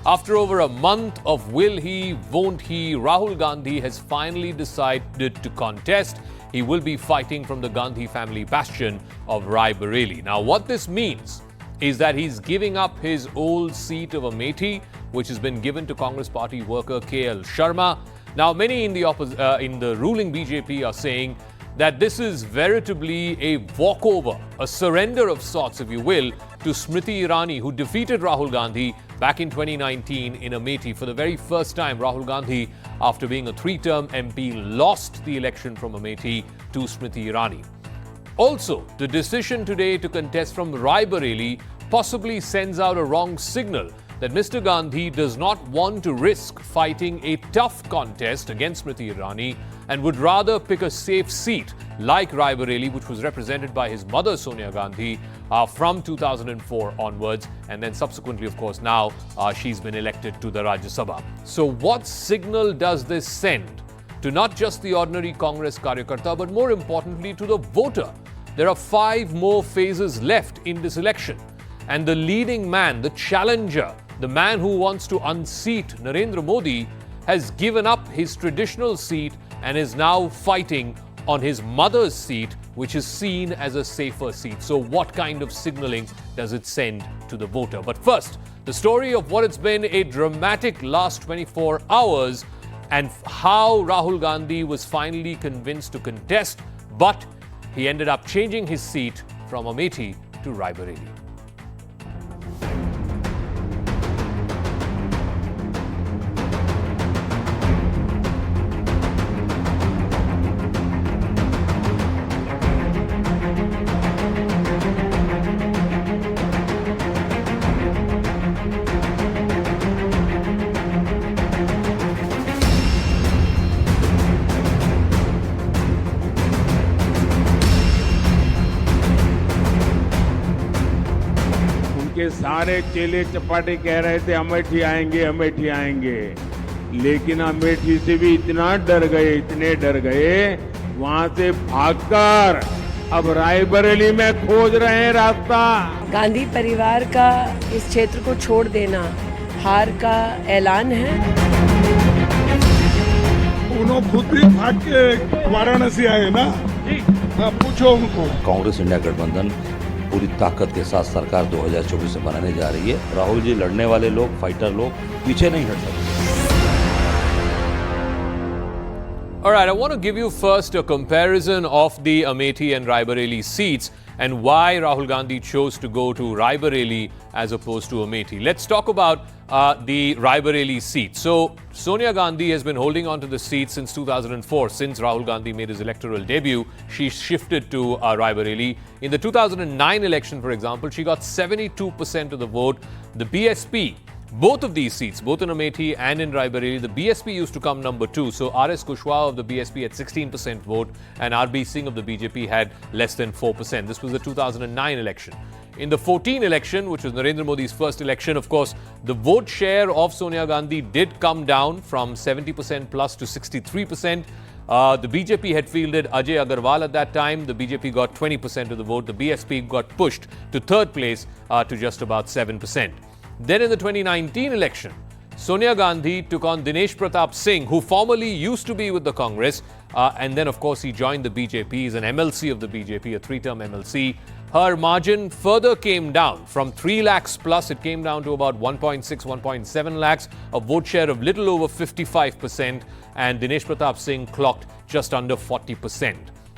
After over a month of will he, won't he, Rahul Gandhi has finally decided to contest. He will be fighting from the Gandhi family bastion of Raebareli. Now, what this means is that he's giving up his old seat of Amethi, which has been given to Congress party worker KL Sharma. Now, many in the ruling BJP are saying that this is veritably a walkover, a surrender of sorts, if you will, to Smriti Irani, who defeated Rahul Gandhi back in 2019 in Amethi. For the very first time, Rahul Gandhi, after being a three-term MP, lost the election from Amethi to Smriti Irani. Also, the decision today to contest from Raebareli possibly sends out a wrong signal that Mr. Gandhi does not want to risk fighting a tough contest against Smriti Irani and would rather pick a safe seat like Raebareli, which was represented by his mother Sonia Gandhi from 2004 onwards, and then subsequently, of course, now she's been elected to the Rajya Sabha. So what signal does this send to not just the ordinary Congress Karyakarta, but more importantly to the voter? There are 5 more phases left in this election, and the leading man, the challenger, the man who wants to unseat Narendra Modi, has given up his traditional seat and is now fighting on his mother's seat, which is seen as a safer seat. So what kind of signaling does it send to the voter? But first, the story of what it's been a dramatic last 24 hours and how Rahul Gandhi was finally convinced to contest, but he ended up changing his seat from Amethi to Raebareli. के सारे चेले चपाटे कह रहे थे अमेठी आएंगे, लेकिन अमेठी से भी इतने डर गए, वहां से भागकर अब रायबरेली में खोज रहे हैं रास्ता। गांधी परिवार का इस क्षेत्र को छोड़ देना हार का ऐलान है। उन्होंने खुद भी भाग के वाराणसी आए ना, पूछो उनको। कांग्रेस इंडिया गठबंधन पूरी ताकत के साथ सरकार 2024 से बनाने जा रही है। राहुल जी लड़ने वाले लोग, फाइटर लोग पीछे नहीं हट सकते। All right, I want to give you first a comparison of the Amethi and Raebareli seats and why Rahul Gandhi chose to go to Raebareli as opposed to Amethi. Let's talk about the Raebareli seat. So, Sonia Gandhi has been holding on to the seat since 2004. Since Rahul Gandhi made his electoral debut, she shifted to Raebareli. In the 2009 election, for example, she got 72% of the vote. The BSP, both of these seats, both in Amethi and in Raebareli, the BSP used to come number 2. So R.S. Kushwaha of the BSP had 16% vote and R.B. Singh of the BJP had less than 4%. This was the 2009 election. In the 14 election, which was Narendra Modi's first election, of course, the vote share of Sonia Gandhi did come down from 70% plus to 63%. The BJP had fielded Ajay Agarwal at that time. The BJP got 20% of the vote. The BSP got pushed to third place to just about 7%. Then in the 2019 election, Sonia Gandhi took on Dinesh Pratap Singh, who formerly used to be with the Congress. And then, of course, he joined the BJP. He's an MLC of the BJP, a 3-term MLC. Her margin further came down from 3 lakhs plus. It came down to about 1.6, 1.7 lakhs, a vote share of little over 55%. And Dinesh Pratap Singh clocked just under 40%.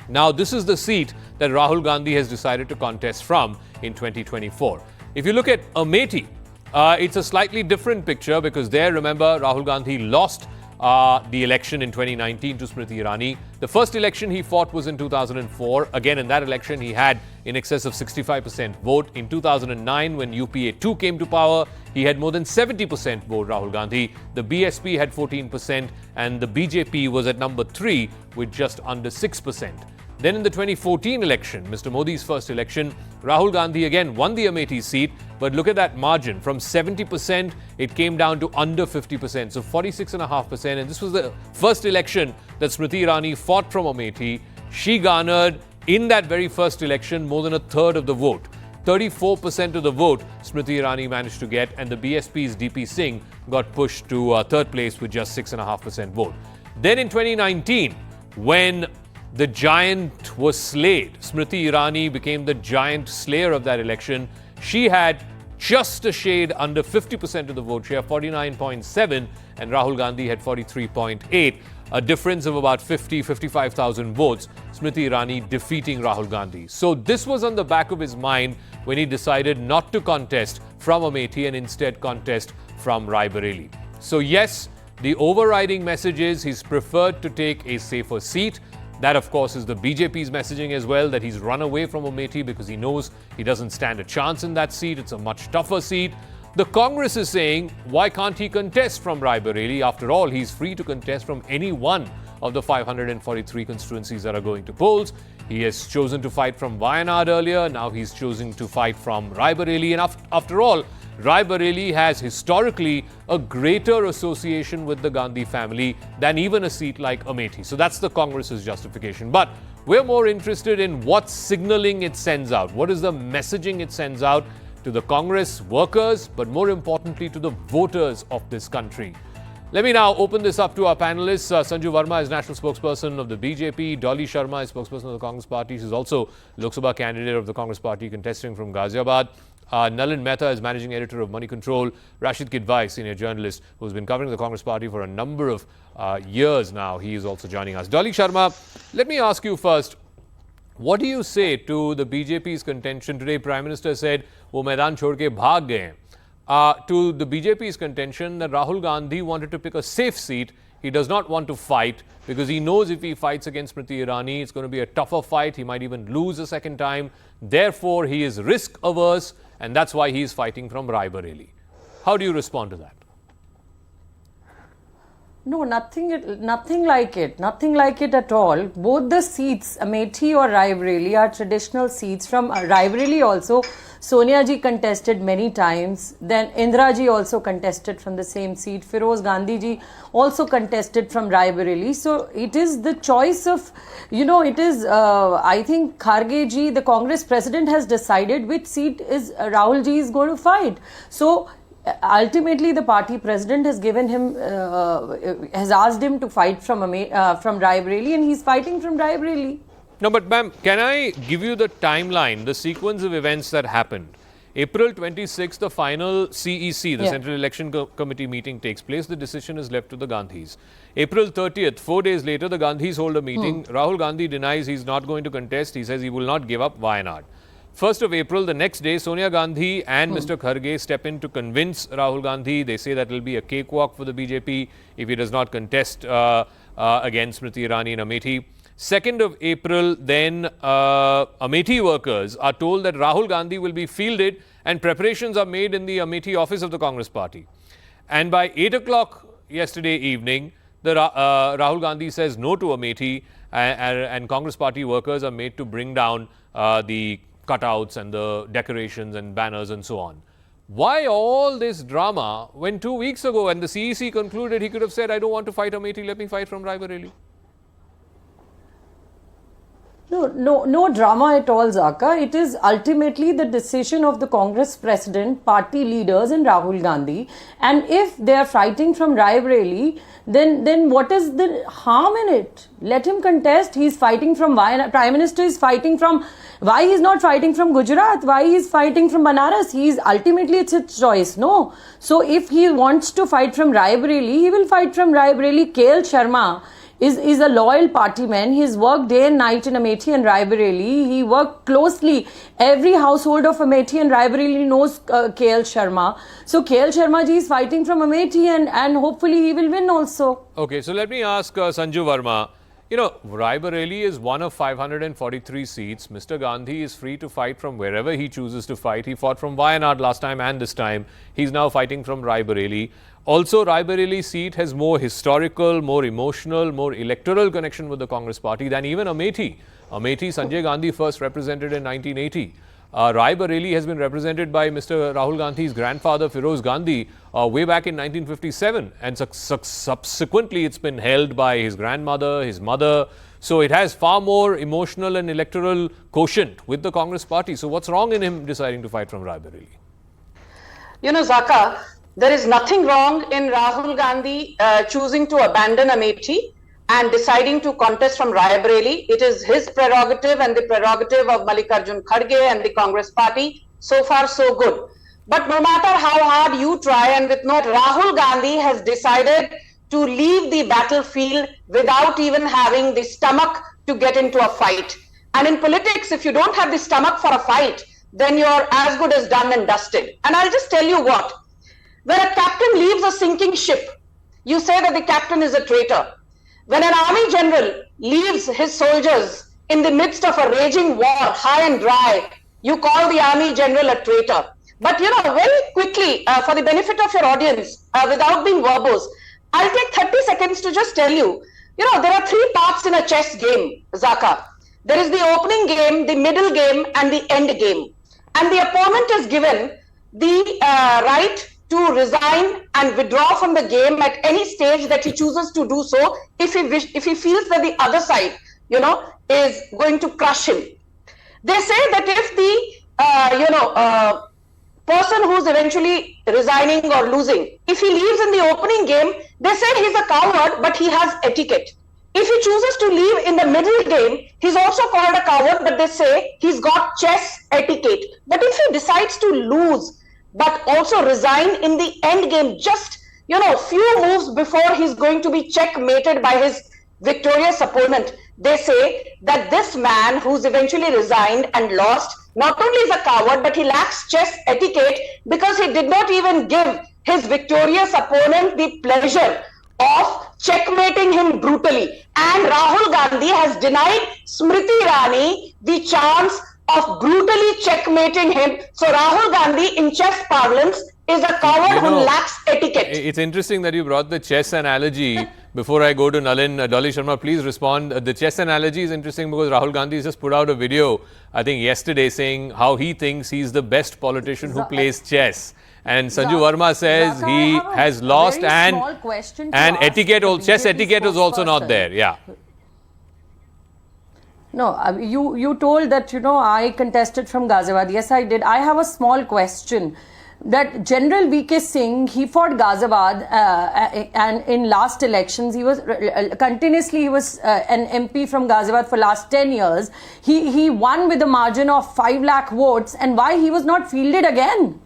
Now, this is the seat that Rahul Gandhi has decided to contest from in 2024. If you look at Amethi, it's a slightly different picture because there, remember, Rahul Gandhi lost the election in 2019 to Smriti Irani. The first election he fought was in 2004. Again, in that election, he had in excess of 65% vote. In 2009, when UPA 2 came to power, he had more than 70% vote, Rahul Gandhi. The BSP had 14% and the BJP was at number 3 with just under 6%. Then in the 2014 election, Mr. Modi's first election, Rahul Gandhi again won the Amethi seat. But look at that margin. From 70%, it came down to under 50%. So 46.5%. And this was the first election that Smriti Irani fought from Amethi. She garnered, in that very first election, more than a third of the vote. 34% of the vote Smriti Irani managed to get, and the BSP's DP Singh got pushed to third place with just 6.5% vote. Then in 2019, when the giant was slayed, Smriti Irani became the giant slayer of that election. She had just a shade under 50% of the vote share, 49.7, and Rahul Gandhi had 43.8, a difference of about 55,000 votes, Smriti Irani defeating Rahul Gandhi. So this was on the back of his mind when he decided not to contest from Amethi and instead contest from Raebareli. So yes, the overriding message is he's preferred to take a safer seat. That, of course, is the BJP's messaging as well, that he's run away from Amethi because he knows he doesn't stand a chance in that seat. It's a much tougher seat. The Congress is saying, why can't he contest from Raebareli? After all, he's free to contest from any one of the 543 constituencies that are going to polls. He has chosen to fight from Wayanad earlier. Now he's choosing to fight from Raebareli. And after all, Raebareli has historically a greater association with the Gandhi family than even a seat like Amethi. So that's the Congress's justification. But we're more interested in what signaling it sends out. What is the messaging it sends out to the Congress workers, but more importantly to the voters of this country. Let me now open this up to our panelists. Sanju Verma is national spokesperson of the BJP. Dolly Sharma is spokesperson of the Congress Party. She's also Lok Sabha candidate of the Congress Party contesting from Ghaziabad. Nalin Mehta is managing editor of Money Control. Rashid Kidwai, senior journalist who's been covering the Congress Party for a number of years now. He is also joining us. Dolly Sharma, let me ask you first, what do you say to the BJP's contention? Today, Prime Minister said, wo maidan chhod ke bhaag gaye. To the BJP's contention that Rahul Gandhi wanted to pick a safe seat. He does not want to fight because he knows if he fights against Smriti Irani, it's going to be a tougher fight. He might even lose a second time. Therefore, he is risk averse, and that's why he is fighting from Raebareli. How do you respond to that? No, nothing like it. Nothing like it at all. Both the seats, Amethi or Raebareli, are traditional seats. From Raebareli also, Sonia ji contested many times. Then Indira ji also contested from the same seat. Feroz Gandhi ji also contested from Raebareli. So it is the choice of, it is, I think Kharge ji, the Congress president, has decided which seat is Rahul ji is going to fight. So ultimately, the party president has given him, has asked him to fight from Raebareli, and he's fighting from Raebareli. No, but ma'am, can I give you the timeline, the sequence of events that happened? April 26th, the final CEC, the Central Election Committee meeting takes place. The decision is left to the Gandhis. April 30th, 4 days later, the Gandhis hold a meeting. Rahul Gandhi denies he's not going to contest. He says he will not give up Wayanad. 1st of April, the next day, Sonia Gandhi and Mr. Kharge step in to convince Rahul Gandhi. They say that it will be a cakewalk for the BJP if he does not contest against Smriti Irani and Amethi. 2nd of April, then Amethi workers are told that Rahul Gandhi will be fielded and preparations are made in the Amethi office of the Congress Party. And by 8 o'clock yesterday evening, Rahul Gandhi says no to Amethi and Congress Party workers are made to bring down the cutouts and the decorations and banners and so on. Why all this drama when 2 weeks ago when the CEC concluded he could have said, I don't want to fight Amethi, let me fight from Raebareli? No drama at all, Zaka. It is ultimately the decision of the Congress president, party leaders and Rahul Gandhi. And if they are fighting from Raebareli, then what is the harm in it? Let him contest. He is fighting from Wayanad. Prime Minister is fighting from... Why he is not fighting from Gujarat? Why he is fighting from Banaras? Ultimately it's his choice, no? So if he wants to fight from Raebareli, he will fight from Raebareli. KL Sharma is a loyal party man. He's worked day and night in Amethi and Raebareli. He worked closely. Every household of Amethi and Raebareli knows KL Sharma. So KL Sharma ji is fighting from Amethi and hopefully he will win also. Okay, so let me ask Sanju Verma. Raebareli is one of 543 seats. Mr. Gandhi is free to fight from wherever he chooses to fight. He fought from Wayanad last time and this time. He's now fighting from Raebareli. Also, Raebareli seat has more historical, more emotional, more electoral connection with the Congress Party than even Amethi. Amethi, Sanjay Gandhi first represented in 1980. Raebareli has been represented by Mr. Rahul Gandhi's grandfather, Firoz Gandhi, way back in 1957. And subsequently, it's been held by his grandmother, his mother. So it has far more emotional and electoral quotient with the Congress party. So what's wrong in him deciding to fight from Raebareli? You know, Zaka, there is nothing wrong in Rahul Gandhi choosing to abandon Amethi and deciding to contest from Raebareli. It is his prerogative and the prerogative of Mallikarjun Kharge and the Congress party. So far, so good. But no matter how hard you try and with not, Rahul Gandhi has decided to leave the battlefield without even having the stomach to get into a fight. And in politics, if you don't have the stomach for a fight, then you're as good as done and dusted. And I'll just tell you what, when a captain leaves a sinking ship, you say that the captain is a traitor. When an army general leaves his soldiers in the midst of a raging war, high and dry, you call the army general a traitor. But you know, very quickly, for the benefit of your audience, without being verbose, I'll take 30 seconds to just tell you, you know, there are three parts in a chess game, Zaka. There is the opening game, the middle game, and the end game. And the opponent is given the right to resign and withdraw from the game at any stage that he chooses to do so if he feels that the other side, you know, is going to crush him. They say that if the, person who's eventually resigning or losing, if he leaves in the opening game, they say he's a coward, but he has etiquette. If he chooses to leave in the middle game, he's also called a coward, but they say he's got chess etiquette. But if he decides to lose, but also resign in the end game, just, you know, few moves before he's going to be checkmated by his victorious opponent, they say that this man who's eventually resigned and lost, not only is a coward, but he lacks chess etiquette because he did not even give his victorious opponent the pleasure of checkmating him brutally. And Rahul Gandhi has denied Smriti Irani the chance of brutally checkmating him. So Rahul Gandhi, in chess parlance, is a coward who lacks etiquette. It's interesting that you brought the chess analogy. Before I go to Nalin, Dolly Sharma, please respond. The chess analogy is interesting because Rahul Gandhi has just put out a video, I think yesterday, saying how he thinks he's the best politician who plays chess. And Sanju Verma says he has lost and etiquette, chess etiquette is also not there. Yeah. No, you told that, you know, I contested from Ghaziabad. Yes, I did. I have a small question. That General V.K. Singh, he fought Ghaziabad and in last elections, he was continuously, he was an MP from Ghaziabad for last 10 years. He won with a margin of 5 lakh votes, and why he was not fielded again?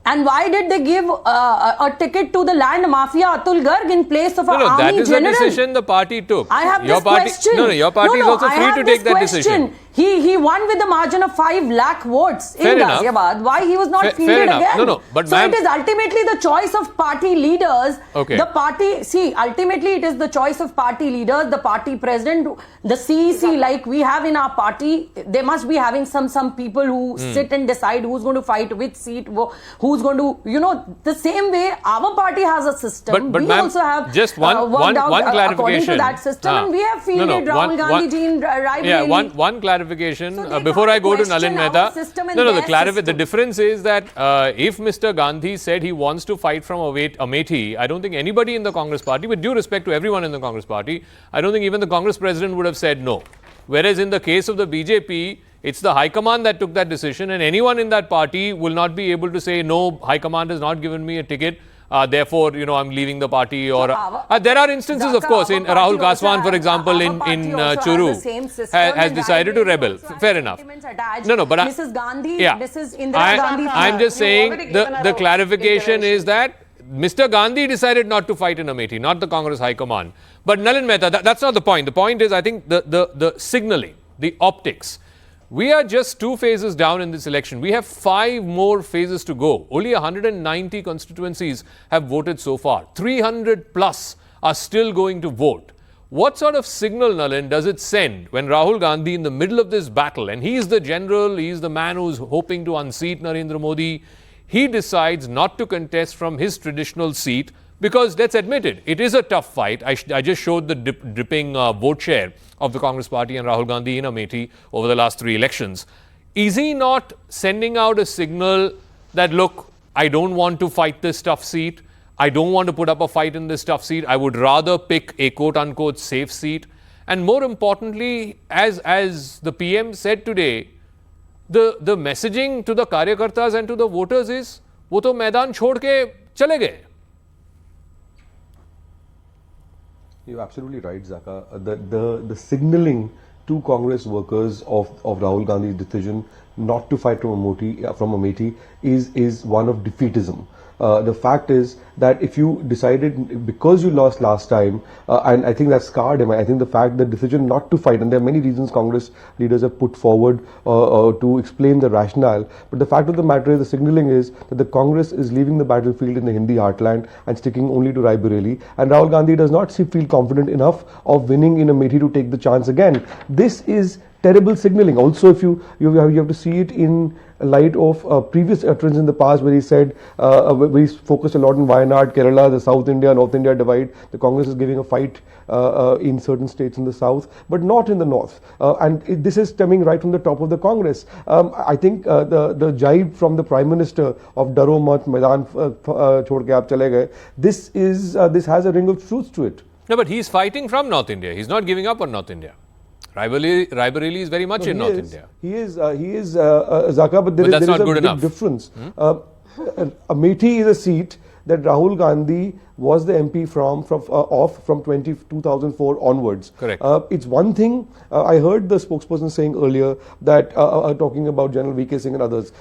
And why did they give a ticket to the land mafia Atul Garg in place of an army general? That is the decision the party took. I have this question. Your party is also free to take that decision. He won with a margin of 5 lakh votes in Ghaziabad. Why he was not fielded again? But so it is ultimately the choice of party leaders. Okay. The party, see, ultimately it is the choice of party leaders, the party president, the CEC, like we have in our party. They must be having some people who sit and decide who's going to fight which seat, who's going to, you know, the same way our party has a system. But we also have just one clarification. According to that system, and we have fielded Rahul Gandhi ji in Raebareli. Yeah, one clarification before I go to Nalin Mehta. The difference is that if Mr. Gandhi said he wants to fight from Amethi, I don't think anybody in the Congress party, with due respect to everyone in the Congress party, I don't think even the Congress president would have said no. Whereas in the case of the BJP, it's the High Command that took that decision, and anyone in that party will not be able to say, no, High Command has not given me a ticket. Therefore, you know, I'm leaving the party. Or there are instances, of course, in Rahul Kaswan, for example, in Churu, has decided to rebel. Fair enough. No, but Mrs. Gandhi, Mrs. Indira Gandhi. I'm just saying the clarification is that Mr. Gandhi decided not to fight in Amethi, not the Congress High Command. But Nalin Mehta, that's not the point. The point is, I think, the signaling, the optics. We are just 2 phases down in this election. We have 5 more phases to go. Only 190 constituencies have voted so far. 300 plus are still going to vote. What sort of signal, Nalin, does it send when Rahul Gandhi, in the middle of this battle, and he's the general, he's the man who's hoping to unseat Narendra Modi, he decides not to contest from his traditional seat because, let's admit it is a tough fight. I just showed the dipping vote share of the Congress party and Rahul Gandhi in Amethi over the last 3 elections. is he not sending out a signal that, look, I don't want to fight this tough seat. I don't want to put up a fight in this tough seat. I would rather pick a quote-unquote safe seat. And more importantly, as the PM said today, the messaging to the karyakartas and to the voters is, वो तो मैदान छोड़ के चले गए. You're absolutely right, Zaka. The signaling to Congress workers of Rahul Gandhi's decision not to fight from Amethi is one of defeatism. The fact is that if you decided, because you lost last time, and I think that scarred him, I think the fact, the decision not to fight, and there are many reasons Congress leaders have put forward to explain the rationale, but the fact of the matter is, the signaling is that the Congress is leaving the battlefield in the Hindi heartland and sticking only to Raebareli, and Rahul Gandhi does not feel confident enough of winning in Amethi to take the chance again. This is terrible signaling. Also, if you have to see it in light of previous utterance in the past, where he said, where he focused a lot on Wayanad, Kerala, the South India, North India divide. The Congress is giving a fight in certain states in the South, but not in the North. This is stemming right from the top of the Congress. I think the jibe from the Prime Minister of Daro Mat Maidan chhod ke aap chale gaye, this has a ring of truth to it. No, but he's fighting from North India. He's not giving up on North India. Raebareli is very much in North India. He is Zaka, but there is a big difference. Amethi is a seat that Rahul Gandhi was the MP from 2004 onwards. Correct. It's one thing, I heard the spokesperson saying earlier that, talking about General V.K. Singh and others,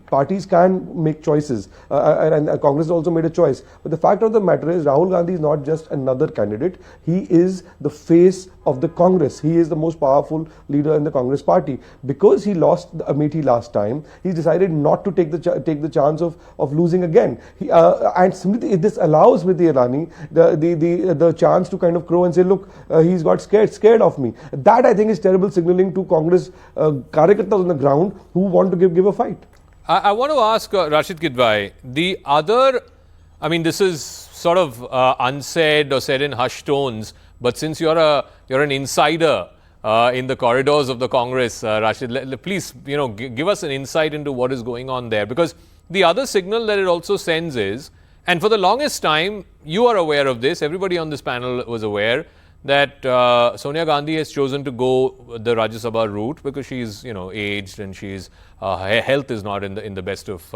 parties can make choices, and Congress also made a choice. But the fact of the matter is, Rahul Gandhi is not just another candidate, he is the face of the Congress. He is the most powerful leader in the Congress party. Because he lost the Amethi last time, he decided not to take the chance of losing again. And simply this allows Smriti Irani the chance to kind of crow and say, look, he's got scared of me. That, I think, is terrible signaling to Congress karyakartas on the ground who want to give a fight. I want to ask Rashid Kidwai, the other, I mean, this is sort of unsaid or said in hushed tones, but since you're an insider in the corridors of the Congress, Rashid, please, give us an insight into what is going on there. Because the other signal that it also sends is, and for the longest time, you are aware of this, everybody on this panel was aware, that Sonia Gandhi has chosen to go the Rajya Sabha route because she's, aged and her health is not in the best of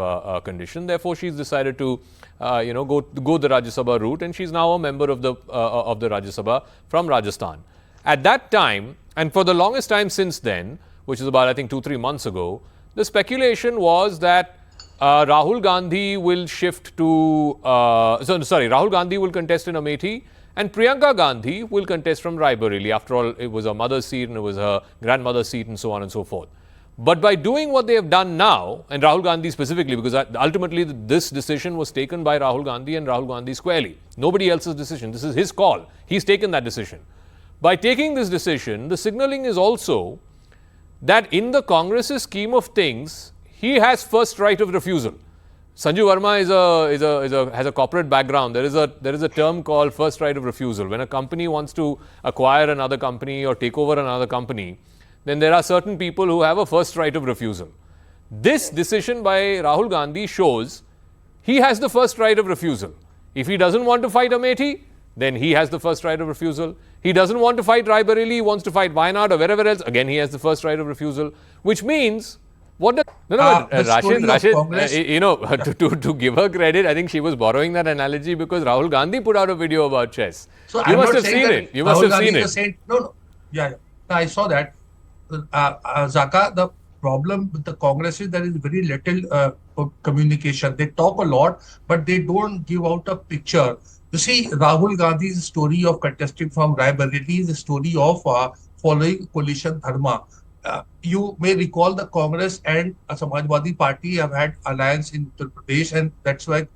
condition. Therefore, she's decided to, go the Rajya Sabha route, and she's now a member of the Rajya Sabha from Rajasthan. At that time, and for the longest time since then, which is about, I think, 2-3 months ago, the speculation was that Rahul Gandhi will shift to, Rahul Gandhi will contest in Amethi, and Priyanka Gandhi will contest from Raebareli. After all, it was her mother's seat and it was her grandmother's seat and so on and so forth. But by doing what they have done now, and Rahul Gandhi specifically, because ultimately this decision was taken by Rahul Gandhi and Rahul Gandhi squarely. Nobody else's decision. This is his call. He's taken that decision. By taking this decision, the signaling is also that in the Congress's scheme of things, he has first right of refusal. Sanju Verma has a corporate background. There is a term called first right of refusal. When a company wants to acquire another company or take over another company, then there are certain people who have a first right of refusal. This decision by Rahul Gandhi shows he has the first right of refusal. If he doesn't want to fight Amethi, then he has the first right of refusal. He doesn't want to fight Raebareli, he wants to fight Wayanad or wherever else, again he has the first right of refusal, which means Rashid, to give her credit, I think she was borrowing that analogy because Rahul Gandhi put out a video about chess. So you must have seen it. You must have seen it. No. Yeah. I saw that. Zaka, the problem with the Congress is there is very little communication. They talk a lot, but they don't give out a picture. You see, Rahul Gandhi's story of contesting from Raebareli is a story of following coalition dharma. You may recall the Congress and Samajwadi Party have had alliance in Uttar Pradesh, and that's why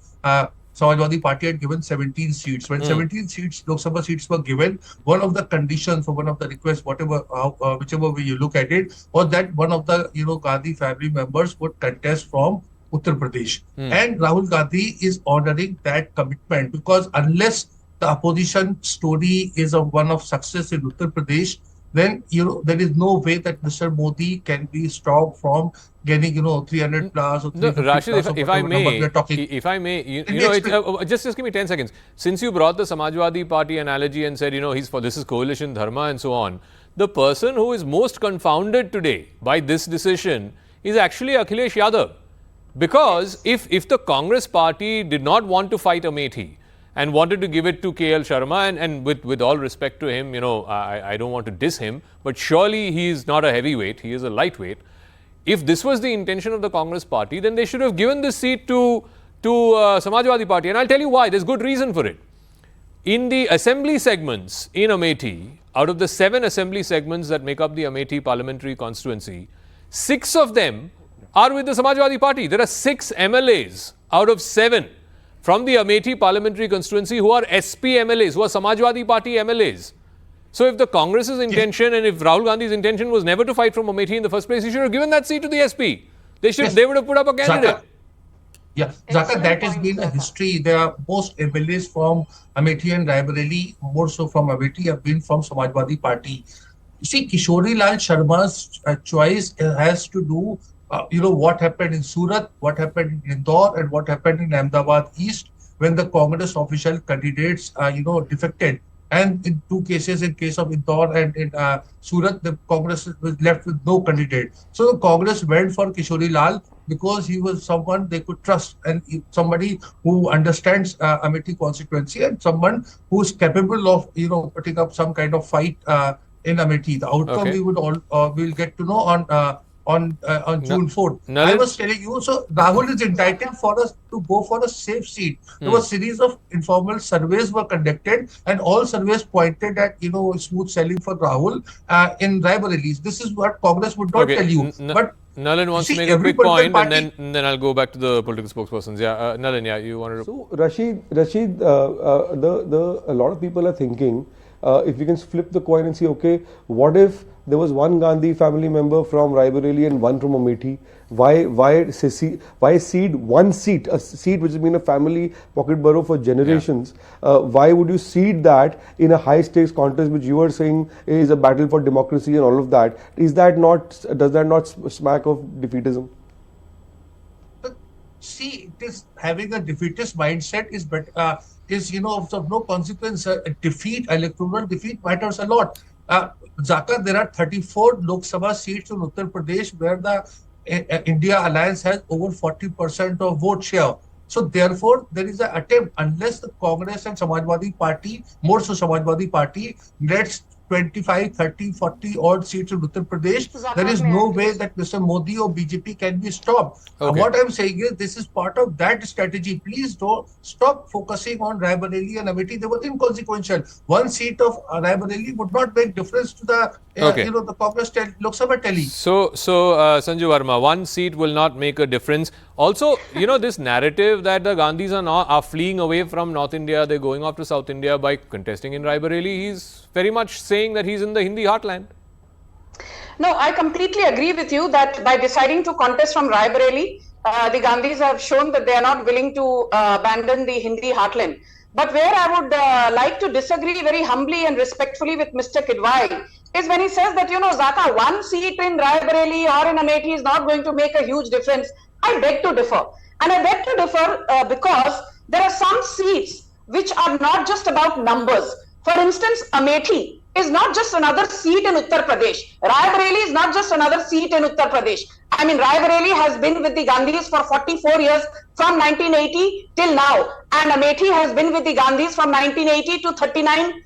Samajwadi Party had given 17 seats. When 17 seats, Lok Sabha seats were given, one of the conditions or one of the requests, whichever way you look at it, was that one of the Gandhi family members would contest from Uttar Pradesh. And Rahul Gandhi is honoring that commitment, because unless the opposition story is one of success in Uttar Pradesh, then there is no way that Mr. Modi can be stopped from getting 300 plus or 350 Rashid, plus if I may, we are talking. if I may, just give me 10 seconds. Since you brought the Samajwadi Party analogy and said, he's for this is coalition dharma and so on, the person who is most confounded today by this decision is actually Akhilesh Yadav. Because if the Congress party did not want to fight Amethi and wanted to give it to KL Sharma, and with all respect to him, I don't want to diss him, but surely he is not a heavyweight, he is a lightweight. If this was the intention of the Congress party, then they should have given this seat to Samajwadi Party. And I'll tell you why, there's good reason for it. In the assembly segments in Amethi, out of the 7 assembly segments that make up the Amethi parliamentary constituency, 6 of them are with the Samajwadi Party. There are 6 MLAs out of 7 from the Amethi parliamentary constituency who are SP MLAs, who are Samajwadi Party MLAs. So if the Congress's intention and if Rahul Gandhi's intention was never to fight from Amethi in the first place, he should have given that seat to the SP. They would have put up a candidate. Zaka, that has been a history. There are most MLAs from Amethi and Raebareli, more so from Amethi, have been from Samajwadi Party. You see, Kishori Lal Sharma's choice has to do, what happened in Surat, what happened in Indore, and what happened in Ahmedabad East when the Congress official candidates, defected. And in 2 cases, in case of Indore and in Surat, the Congress was left with no candidate. So the Congress went for Kishori Lal because he was someone they could trust, and somebody who understands Amethi constituency and someone who is capable of, putting up some kind of fight in Amethi. The outcome we will get to know on June 4th. I was telling you, so Rahul is entitled for us to go for a safe seat. There was a series of informal surveys were conducted, and all surveys pointed at smooth sailing for Rahul in Raebareli. This is what Congress would not tell you. But Nalin wants to make a quick point, and then I'll go back to the political spokespersons. Nalin, you wanted to. So Rashid, a lot of people are thinking, if we can flip the coin and see, okay, what if there was one Gandhi family member from Raebareli and one from Amethi? Why cede one seat, a seat which has been a family pocket borough for generations? Why would you cede that in a high stakes contest, which you are saying is a battle for democracy and all of that? Does that not smack of defeatism? See, it is having a defeatist mindset is better. Is of no consequence. Electoral defeat matters a lot. Zaka, there are 34 Lok Sabha seats in Uttar Pradesh where the India Alliance has over 40% of vote share. So therefore, there is an attempt, unless the Congress and Samajwadi Party, more so Samajwadi Party, gets 25, 30, 40 odd seats in Uttar Pradesh, there is no way that Mr. Modi or BJP can be stopped. What I'm saying is, this is part of that strategy. Please don't stop focusing on Raebareli and Amethi. They were inconsequential. One seat of Raebareli would not make difference to the the Congress Lok Sabha tally. So Sanju Verma, one seat will not make a difference. Also, this narrative that the Gandhis are fleeing away from North India, they're going off to South India by contesting in Raebareli. He's very much saying that he's in the Hindi heartland. No, I completely agree with you that by deciding to contest from Raebareli, the Gandhis have shown that they are not willing to abandon the Hindi heartland. But where I would like to disagree very humbly and respectfully with Mr. Kidwai is when he says that, Zaka, one seat in Raebareli or in Amethi is not going to make a huge difference. I beg to differ. And I beg to differ because there are some seats which are not just about numbers. For instance, Amethi is not just another seat in Uttar Pradesh. Raebareli is not just another seat in Uttar Pradesh. I mean, Raebareli has been with the Gandhis for 44 years from 1980 till now. And Amethi has been with the Gandhis from 1980 to 39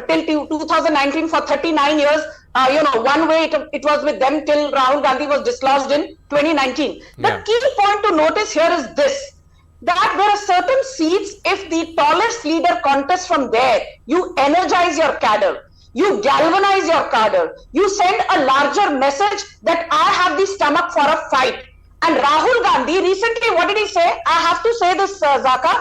till 2019 for 39 years. One way it was with them till Rahul Gandhi was dislodged in 2019. The key point to notice here is this, that there are certain seats, if the tallest leader contests from there, you energize your cadre, you galvanize your cadre, you send a larger message that I have the stomach for a fight. And Rahul Gandhi, recently, what did he say? I have to say this, Zaka.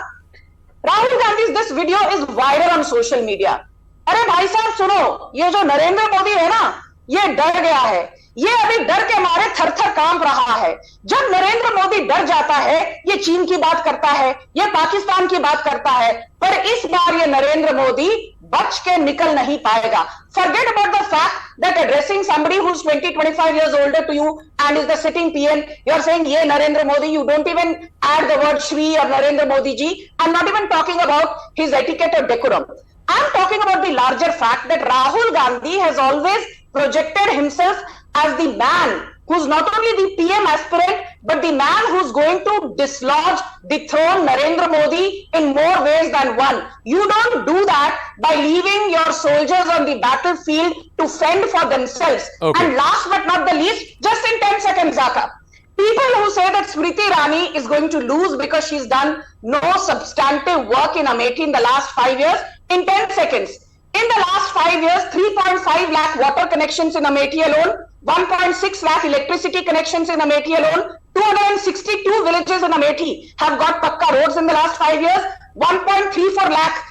Rahul Gandhi's this video is viral on social media. अरे भाई साहब सुनो, ये जो नरेंद्र मोदी है ना, ये डर गया है. ये अभी डर के मारे थर-थर कांप रहा है। जब नरेंद्र मोदी डर जाता है, ये चीन की बात करता है, ये पाकिस्तान की बात करता है, पर इस बार ये नरेंद्र मोदी बच के निकल नहीं पाएगा। Forget about the fact that addressing somebody who's 20-25 years older to you and is the sitting PM, you're saying, "Ye Narendra Modi," you don't even add the word Shri or Narendra Modi ji. I'm not even talking about his etiquette or decorum. I'm talking about the larger fact that Rahul Gandhi has always projected himself as the man who's not only the PM aspirant, but the man who's going to dislodge, dethrone Narendra Modi in more ways than one. You don't do that by leaving your soldiers on the battlefield to fend for themselves. Okay. And last but not the least, just in 10 seconds, Zaka. People who say that Smriti Irani is going to lose because she's done no substantive work in Amethi in the last 5 years, in 10 seconds. In the last 5 years, 3.5 lakh water connections in Amethi alone, 1.6 lakh electricity connections in Amethi alone, 262 villages in Amethi have got pakka roads in the last 5 years, 1.34 lakh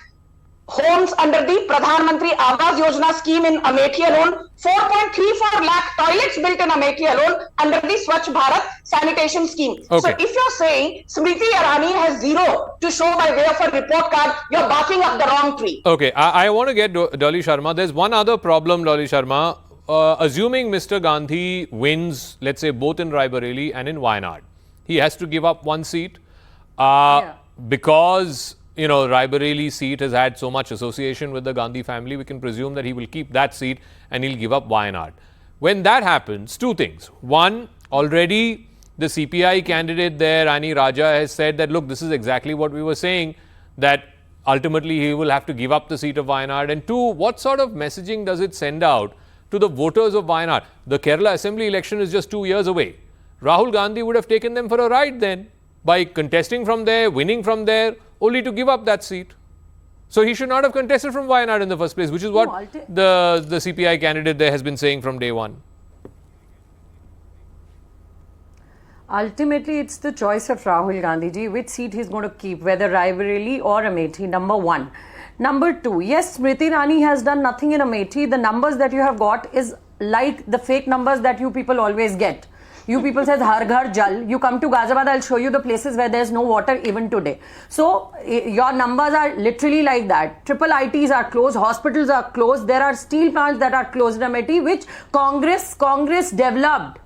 homes under the Pradhan Mantri Awas Yojana scheme in Amethi alone, 4.34 lakh toilets built in Amethi alone under the Swachh Bharat sanitation scheme. Okay. So if you're saying Smriti Irani has zero to show by way of a report card, you're barking up the wrong tree. Okay, I want to get Dolly Sharma. There's one other problem, Dolly Sharma. Assuming Mr. Gandhi wins, let's say, both in Raebareli and in Wayanad, he has to give up one seat because, you know, Raebareli seat has had so much association with the Gandhi family. We can presume that he will keep that seat and he'll give up Wayanad. When that happens, two things. One, already the CPI candidate there, Ani Raja, has said that, look, this is exactly what we were saying, that ultimately he will have to give up the seat of Wayanad. And two, what sort of messaging does it send out to the voters of Wayanad? The Kerala Assembly election is just 2 years away. Rahul Gandhi would have taken them for a ride then by contesting from there, winning from there, only to give up that seat. So he should not have contested from Wayanad in the first place, which is what the CPI candidate there has been saying from day one. Ultimately, it's the choice of Rahul Gandhi ji, which seat he's going to keep, whether Raebareli or Amethi, number one. Number two, yes, Smriti Irani has done nothing in Amethi. The numbers that you have got is like the fake numbers that you people always get. You people says Har Ghar Jal. You come to Ghaziabad, I'll show you the places where there's no water even today. So your numbers are literally like that. Triple ITs are closed, hospitals are closed. There are steel plants that are closed in Amethi, which Congress developed.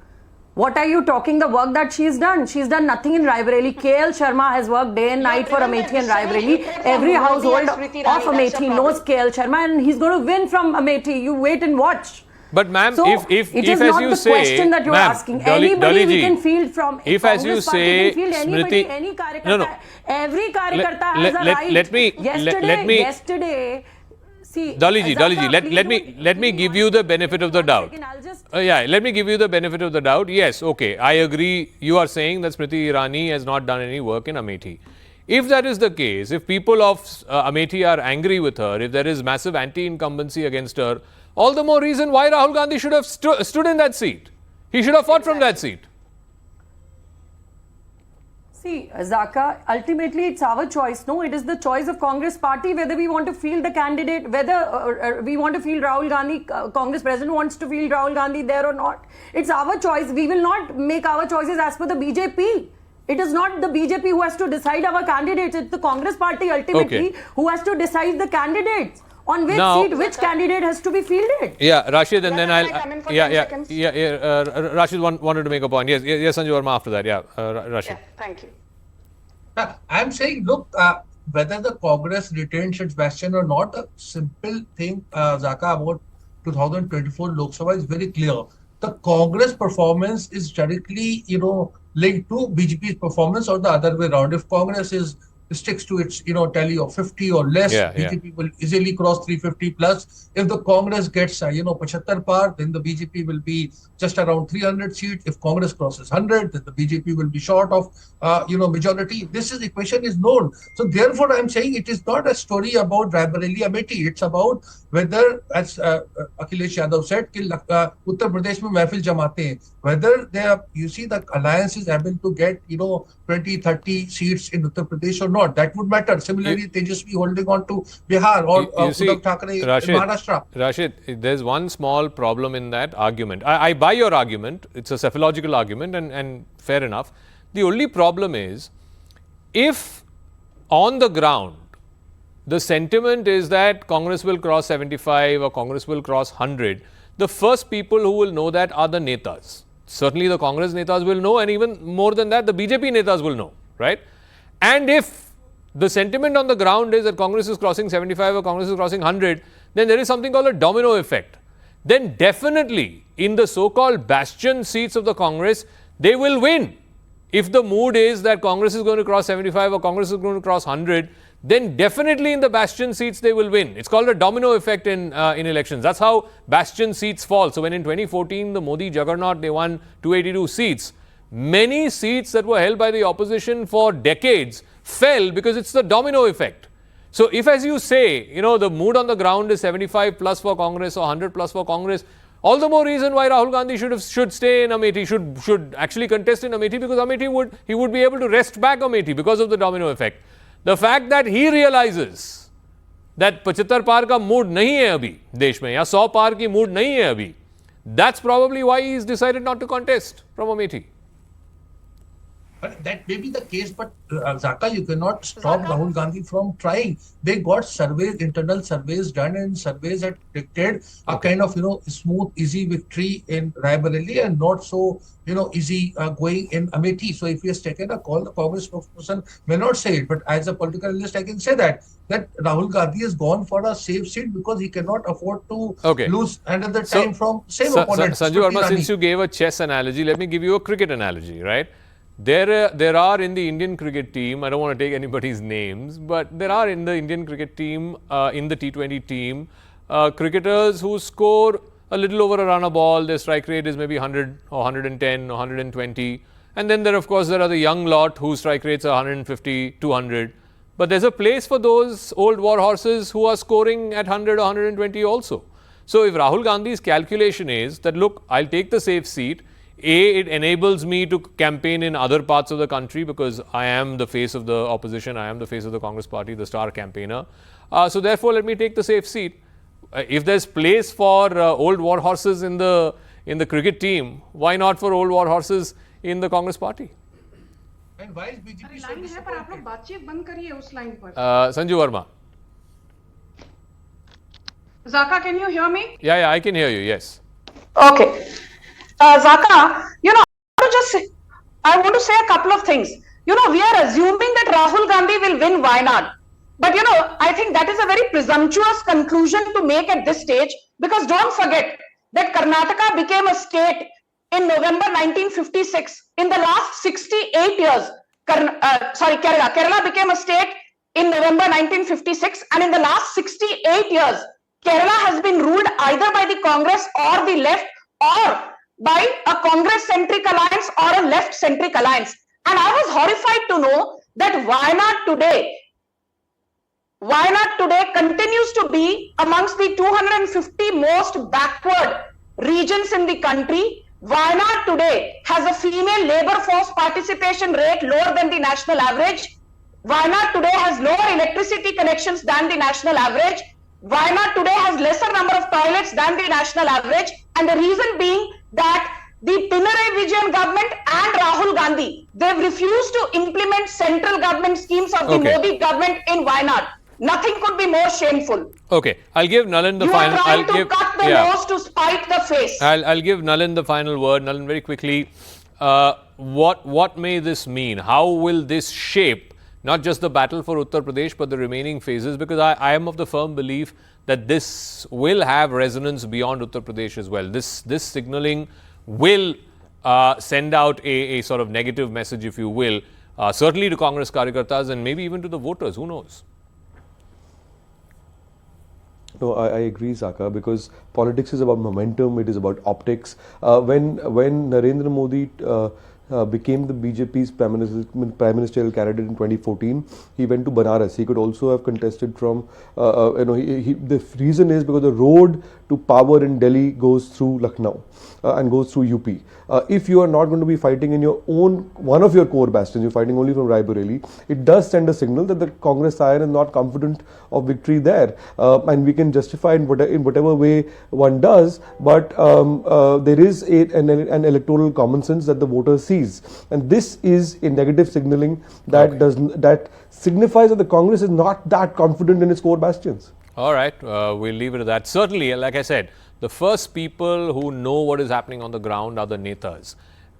What are you talking? The work that she's done. She's done nothing in Raebareli. KL Sharma has worked day and night for Amethi and Raebareli. Every household of Amethi knows KL Sharma, and he's going to win from Amethi. You wait and watch. But ma'am, so if it is as not you the say, question that you are asking. Anybody we can field from. If as you say, anybody, Smriti, any Karyakarta, no. Every Karyakarta has a right. Yesterday. See, Dolly ji, let me give you the benefit of the doubt. Let me give you the benefit of the doubt. Yes, okay, I agree. You are saying that Smriti Irani has not done any work in Amethi. If that is the case, if people of Amethi are angry with her, if there is massive anti-incumbency against her, all the more reason why Rahul Gandhi should have stood in that seat. He should have fought from that seat. See, Zaka, ultimately it's our choice. No, it is the choice of Congress party whether we want to field the candidate, whether we want to field Rahul Gandhi, Congress president wants to field Rahul Gandhi there or not. It's our choice. We will not make our choices as per the BJP. It is not the BJP who has to decide our candidates. It's the Congress party ultimately who has to decide the candidates. On which seat, which candidate has to be fielded? Yeah, Rashid, and then I'll. Rashid wanted to make a point. Yes, Sanju Verma after that. Rashid. Yeah, thank you. I'm saying, look, whether the Congress retains its bastion or not, a simple thing, Zaka, about 2024 Lok Sabha is very clear. The Congress performance is directly, linked to BJP's performance or the other way around. If Congress sticks to its, tally of 50 or less, BJP will easily cross 350 plus. If the Congress gets, 75 par, then the BJP will be just around 300 seats. If Congress crosses 100, then the BJP will be short of, majority. This equation is known. So therefore, I'm saying it is not a story about Raebareli Amethi. It's about whether, as Akhilesh Yadav said, Uttar Pradesh mein महफिल जमाते हैं. Whether you see the alliance is able to get, 20, 30 seats in Uttar Pradesh or not. not. That would matter. Similarly, Tejasvi holding on to Bihar or Uddhav Thackeray in Maharashtra. Rashid, there's one small problem in that argument. I buy your argument. It's a psephological argument and fair enough. The only problem is, if on the ground, the sentiment is that Congress will cross 75 or Congress will cross 100, the first people who will know that are the netas. Certainly the Congress netas will know, and even more than that, the BJP netas will know, right? And if the sentiment on the ground is that Congress is crossing 75 or Congress is crossing 100, then there is something called a domino effect. Then definitely in the so-called bastion seats of the Congress, they will win. If the mood is that Congress is going to cross 75 or Congress is going to cross 100, then definitely in the bastion seats they will win. It's called a domino effect in elections. That's how bastion seats fall. So when in 2014 the Modi juggernaut, they won 282 seats, many seats that were held by the opposition for decades fell because it's the domino effect. So if, as you say, the mood on the ground is 75 plus for Congress or 100 plus for Congress, all the more reason why Rahul Gandhi should stay in Amethi, should actually contest in Amethi, because Amethi would be able to wrest back Amethi because of the domino effect. The fact that he realizes that 75 par ka mood nahi hai abhi desh mein, ya 100 par ki mood nahi hai abhi, that's probably why he's decided not to contest from Amethi. But that may be the case, but Zaka, you cannot stop Rahul Gandhi from trying. They got surveys, internal surveys done, and surveys had predicted a kind of, smooth, easy victory in Raebareli and not so, easy going in Amethi. So if he has taken a call, the Congress spokesperson may not say it, but as a political analyst, I can say that Rahul Gandhi has gone for a safe seat because he cannot afford to lose another time from same opponents. Sanju Verma, since you gave a chess analogy, let me give you a cricket analogy, right? There are in the Indian cricket team, I don't want to take anybody's names, but there are in the Indian cricket team, in the T20 team, cricketers who score a little over a run a ball. Their strike rate is maybe 100 or 110 or 120. And then there are the young lot whose strike rates are 150, 200. But there's a place for those old war horses who are scoring at 100 or 120 also. So if Rahul Gandhi's calculation is that, look, I'll take the safe seat, it enables me to campaign in other parts of the country because I am the face of the opposition, I am the face of the Congress party, the star campaigner. So therefore, let me take the safe seat. If there's place for old war horses in the cricket team, why not for old war horses in the Congress party? And why is BJP so disappointed? Sanju Verma. Zaka, can you hear me? Yeah, I can hear you, yes. Okay. Zaka, I want to say a couple of things. We are assuming that Rahul Gandhi will win Wayanad. But, I think that is a very presumptuous conclusion to make at this stage, because don't forget that Karnataka became a state in November 1956. In the last 68 years, Kerala became a state in November 1956. And in the last 68 years, Kerala has been ruled either by the Congress or the left, or by a Congress-centric alliance or a left-centric alliance. And I was horrified to know that Wayanad today continues to be amongst the 250 most backward regions in the country. Wayanad today has a female labor force participation rate lower than the national average. Wayanad today has lower electricity connections than the national average. Wayanad today has lesser number of toilets than the national average. And the reason being that the Pinarayi Vijayan government and Rahul Gandhi, they've refused to implement central government schemes of the Modi government in Wayanad. Nothing could be more shameful. Okay, I'll give Nalin the final. You are trying to cut the nose to spite the face. I'll give Nalin the final word. Nalin, very quickly, what may this mean? How will this shape not just the battle for Uttar Pradesh, but the remaining phases? Because I am of the firm belief that this will have resonance beyond Uttar Pradesh as well. This signalling will send out a sort of negative message, if you will, certainly to Congress Karyakartas and maybe even to the voters. Who knows? No, I agree, Zaka, because politics is about momentum, it is about optics. When Narendra Modi became the BJP's prime ministerial candidate in 2014, he went to Banaras. He could also have contested from, the reason is because the road to power in Delhi goes through Lucknow and goes through UP. If you are not going to be fighting in your own, one of your core bastions, you're fighting only from Raebareli, it does send a signal that the Congress side is not confident of victory there. And we can justify in whatever way one does, but there is an electoral common sense that the voter sees. And this is a negative signaling that that signifies that the Congress is not that confident in its core bastions. All right, we'll leave it at that. Certainly, like I said, the first people who know what is happening on the ground are the netas.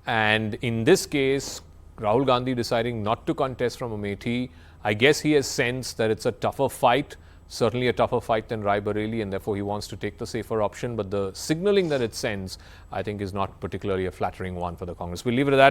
And in this case, Rahul Gandhi deciding not to contest from Amethi, I guess he has sensed that it's a tougher fight, certainly a tougher fight than Raebareli, and therefore he wants to take the safer option. But the signaling that it sends, I think, is not particularly a flattering one for the Congress. We'll leave it at that.